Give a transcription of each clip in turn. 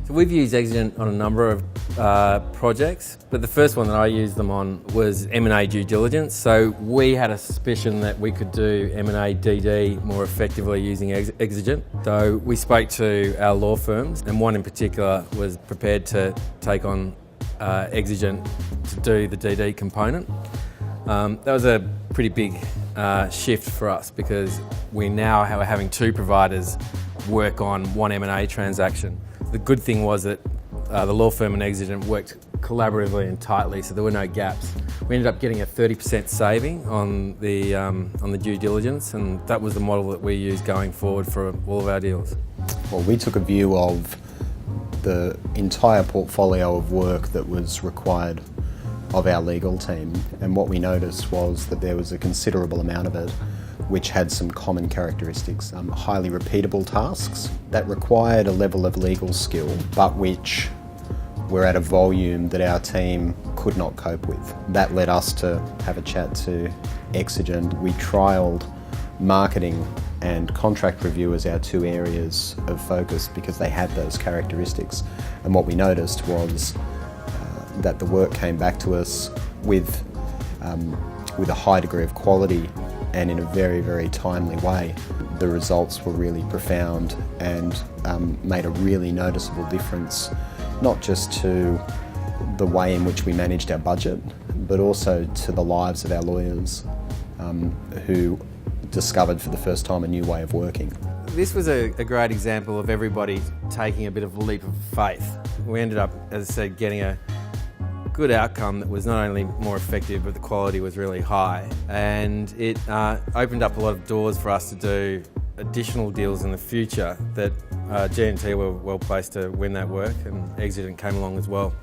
So we've used Exigent on a number of projects, but the first one that I used them on was M&A due diligence. So we had a suspicion that we could do M&A DD more effectively using Exigent. So we spoke to our law firms, and one in particular was prepared to take on Exigent to do the DD component. That was a pretty big shift for us because we now are having two providers work on one M&A transaction. The good thing was that the law firm and Exigent worked collaboratively and tightly, so there were no gaps. We ended up getting a 30% saving on the due diligence, and that was the model that we used going forward for all of our deals. Well, we took a view of the entire portfolio of work that was required of our legal team, and what we noticed was that there was a considerable amount of it which had some common characteristics, highly repeatable tasks that required a level of legal skill, but which were at a volume that our team could not cope with. That led us to have a chat to Exigent. We trialled marketing and contract review as our two areas of focus because they had those characteristics. And what we noticed was that the work came back to us with a high degree of quality and in a very, very timely way. The results were really profound and made a really noticeable difference, not just to the way in which we managed our budget, but also to the lives of our lawyers who discovered for the first time a new way of working. This was a great example of everybody taking a bit of a leap of faith. We ended up, as I said, getting a good outcome that was not only more effective, but the quality was really high. And it opened up a lot of doors for us to do additional deals in the future that G&T were well placed to win that work, and Exigent came along as well.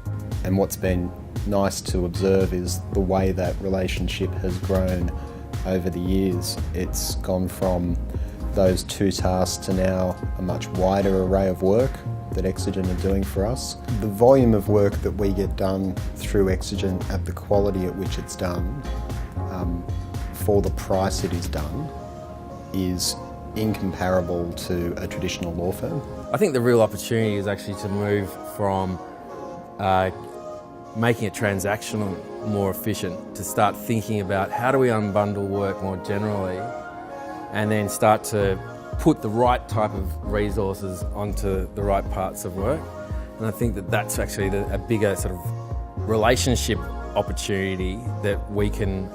And what's been nice to observe is the way that relationship has grown over the years. It's gone from those two tasks to now a much wider array of work that Exigent are doing for us. The volume of work that we get done through Exigent at the quality at which it's done, for the price it is done, is incomparable to a traditional law firm. I think the real opportunity is actually to move from making a transactional more efficient to start thinking about how do we unbundle work more generally, and then start to put the right type of resources onto the right parts of work. And I think that that's actually a bigger sort of relationship opportunity that we can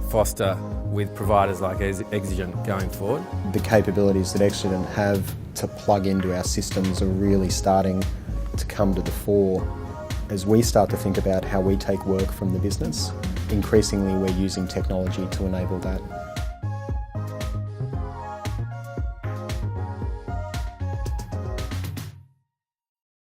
foster with providers like Exigent going forward. The capabilities that Exigent have to plug into our systems are really starting to come to the fore as we start to think about how we take work from the business. Increasingly, we're using technology to enable that.